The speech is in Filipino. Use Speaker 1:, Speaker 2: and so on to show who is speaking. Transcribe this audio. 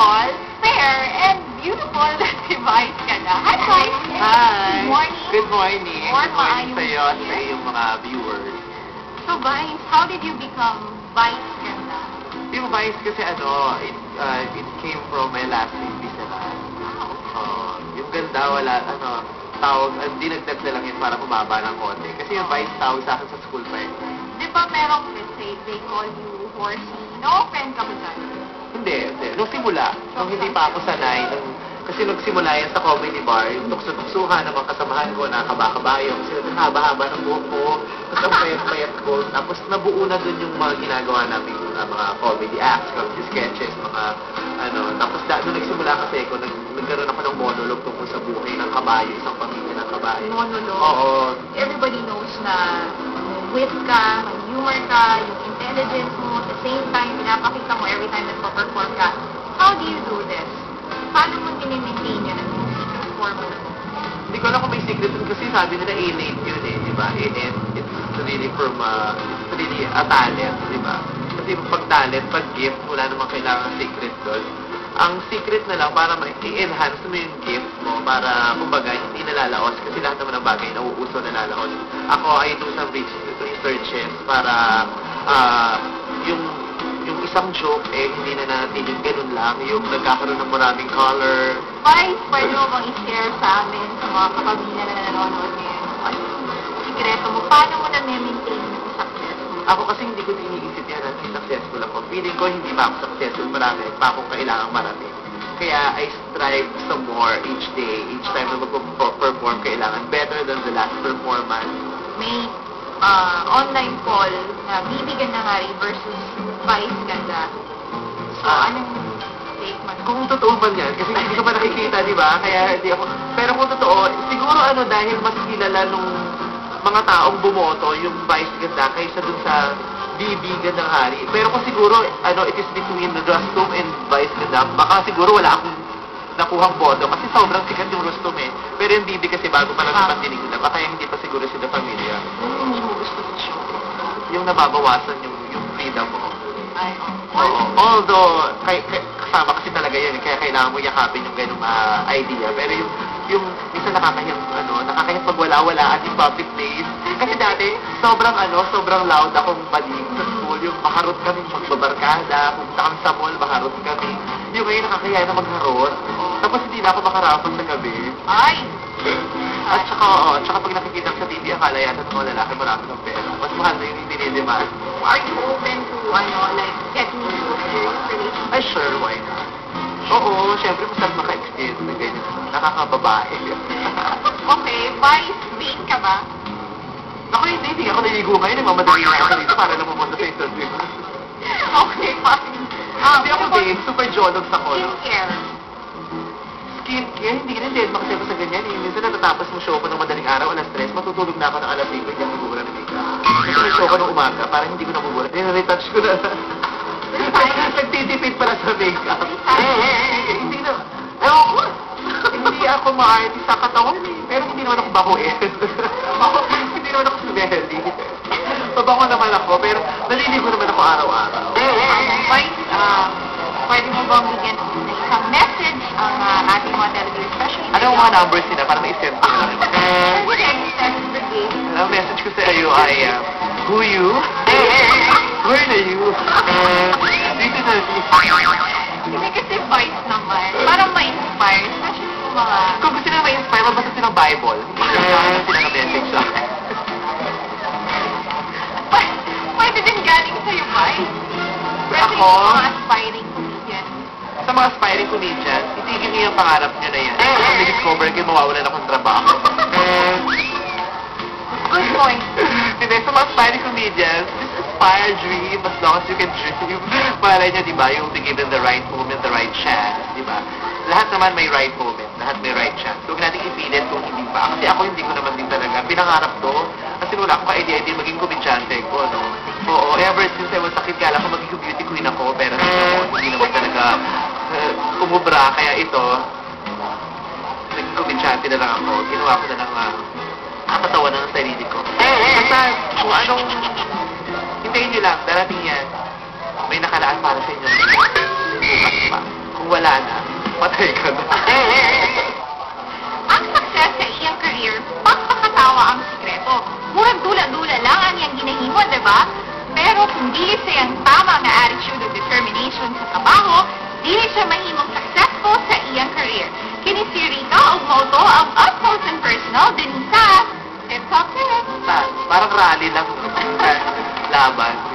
Speaker 1: tall, fair, and beautiful na si Vice Ganda. Hi, Vice!
Speaker 2: Hi!
Speaker 1: Good morning!
Speaker 2: Good morning!
Speaker 1: Or
Speaker 2: Good morning
Speaker 1: maayong
Speaker 2: sa'yo at
Speaker 1: year.
Speaker 2: sa iyong mga viewers.
Speaker 1: So, Vice, how did you become Vice Ganda?
Speaker 2: Yung Vice kasi it came from my last name, Bisaran.
Speaker 1: Wow.
Speaker 2: Yung ganda, wala, tawag, dinagdag na lang yun para bumaba ng konti. Kasi yung Vice tawag sa akin sa school pa eh.
Speaker 1: Di ba merong, let's say, they call you horsey? No-offend ka ba dyan?
Speaker 2: Hindi. Nung simula, nung hindi pa ako sanay, kasi nung simula yan sa comedy bar, yung tukso-tuksuhan ng mga kasamahan ko, nakakaba-kabayo, kasi haba-haba ng buhok ko, tapos ang payat-payat ko, tapos nabuo na dun yung mga ginagawa namin, mga comedy acts, comedy sketches, mga tapos nung nagsimula kasi ako, nagkaroon ako ng monologue tungkol sa buhay ng kabayo, isang pamilya ng kabayo.
Speaker 1: Monologue?
Speaker 2: Oo.
Speaker 1: Everybody knows na wit ka, may humor ka, yung intelligence mo, at the same time, pinapakita mo every time nagpa-perform ka. How do you do this? Paano mo tinimaintain yun? Ano yung secret formula mo?
Speaker 2: Hindi ko alam kung may secret kasi sabi nila innate yun eh, di ba? Innate, it's really from, it's really a talent, di ba? Kasi pag talent, pag gift, wala namang kailangan secret doon. Ang secret na lang para i-enhance mo yung gift mo para, kumbaga, hindi nalalaos kasi lahat naman ng bagay nauuso nalalaos. Ako, I do some researches para yung isang joke hindi na natin yung ganun lang, yung nagkakaroon ng maraming color.
Speaker 1: Vice, pwede mo bang i-share sa amin, sa mga kapamilya na nanonood ngayon? Ano yung sikreto mo? Paano mo na-maintain yung success mo?
Speaker 2: Ako kasi hindi ko iniisip yan na successful ako. Feeling ko hindi pa ako successful, marami pa akong kailangang marating. Kaya I strive some more each day, each time na mag-perform, kailangan better than the last performance.
Speaker 1: May online poll na Bibigyan ng Hari versus Vice Ganda. So, anong take mo?
Speaker 2: Kung totoo ba yan, kasi hindi ko pa nakikita, di ba? Kaya hindi ako... Pero kung totoo, siguro dahil mas kilala nung mga taong bumoto yung Vice Ganda kaysa dun sa Bibigyan ng Hari. Pero kung siguro, it is between Rustom and Vice Ganda, baka siguro wala akong nakuhang boto kasi sobrang sikat yung Rustom eh. Pero yung Bibi kasi bago pa lang naman dinig na, baka hindi pa siguro sila pamilya.
Speaker 1: Hindi mo gusto sa show?
Speaker 2: Yung nababawasan yung freedom mo.
Speaker 1: Ay,
Speaker 2: Although, kasama kasi talaga yan, kaya kailangan mo yakapin yung ganung idea. Pero yung minsan nakakahiyang pag wala-wala at yung public place. Kasi dati, sobrang loud akong balik sa school. Yung maharot kami magbabarkada, pumunta kami sa mall, maharot kami. Yung ngayon nakakaya na magharot. Tapos hindi na ako makarapat sa gabi.
Speaker 1: Ay!
Speaker 2: At saka pag nakikita ko sa TV, akala yata ng mga lalaki marami ng pera. Mas mahal na yung dinidemand.
Speaker 1: Are you open to, like, getting into a serious relationship?
Speaker 2: Ay, sure, why not? Oo, syempre masarap maka-experience na ganyan. Nakakababae.
Speaker 1: Okay, Vice, vain ka ba?
Speaker 2: Ako hindi ako naligo ngayon. Nagmamadali na ako dito para lang pumunta sa interview.
Speaker 1: Okay, fine.
Speaker 2: Hindi ako vain. Super jolog sa ko.
Speaker 1: Skincare.
Speaker 2: Skincare, hindi rin din makasaya sa ganyan. Minsan natatapos mo show ko ng madaling araw, alas 3, matutulog na ako ng alas 5, hindi ako nabubura ng makeup. Kasi may show ko ng umaga, parang hindi ko nabubura. Retouch ko na. Nagtitipid pala sa makeup. Hindi na. Hindi ako ma-artist sa katawan eh. Pero hindi naman ako bakuin. Hindi naman ako smelly. Mabango naman ako, pero naliligo naman ako araw-araw.
Speaker 1: Vice, pwede mo bang bigyan ng isang message ang ating mga television, especially
Speaker 2: Ano ang mga numbers nila para ma-send ko lang? Ang message ko sa iyo ay, who you? Where na you? Dito na
Speaker 1: Hindi kasi Vice naman, parang ma-inspire, especially yung mga...
Speaker 2: Kung gusto nila ma-inspire, mabasa silang Bible. Hindi na sila ng message sa akin.
Speaker 1: Pwede din galing sa'yo, Vice. Pwede
Speaker 2: Ako?
Speaker 1: yung mga aspiring comedian.
Speaker 2: Sa mga aspiring comedians, itigil niyo yung pangarap niyo na yan. Kung na-discover kayo, mawawalan akong trabaho.
Speaker 1: Good point.
Speaker 2: Hindi, sa mga aspiring comedians, just aspire, dream, as long as you can dream. Malay niyo, di ba, you'll be given the right moment, the right chance, di ba? Lahat naman may right moment, lahat may right chance. So, huwag natin ipilit kung hindi pa. Kasi ako hindi ko naman din talaga. Pinangarap to. Kasi wala akong ka-idea, hindi maging komedyante ko, no? Oo, ever since I was a kid, kala ko maging beauty queen ako, pero hindi naman talaga umubra. Kaya ito, naging komedyante na lang ako. Ginawa ko na lang nakakatawa na ng sarili ko. Basta, kung anong, hintayin nyo lang, darating yan. May nakalaan para sa inyo. Bukas pa. Kung wala na, patay ka na.
Speaker 1: Ang success sa iyang career, pagpakatawa ang sikreto. Murag dula-dula lang ang iyang ginahimo, di ba? Pero kung dili sa iyang tama nga attitude o determination sa trabaho, dili siya mahimong successful sa iyang career. Kini si Rita og mauto ang up close and personal din sa Tip Top Tips.
Speaker 2: Parang rally lang. Laban.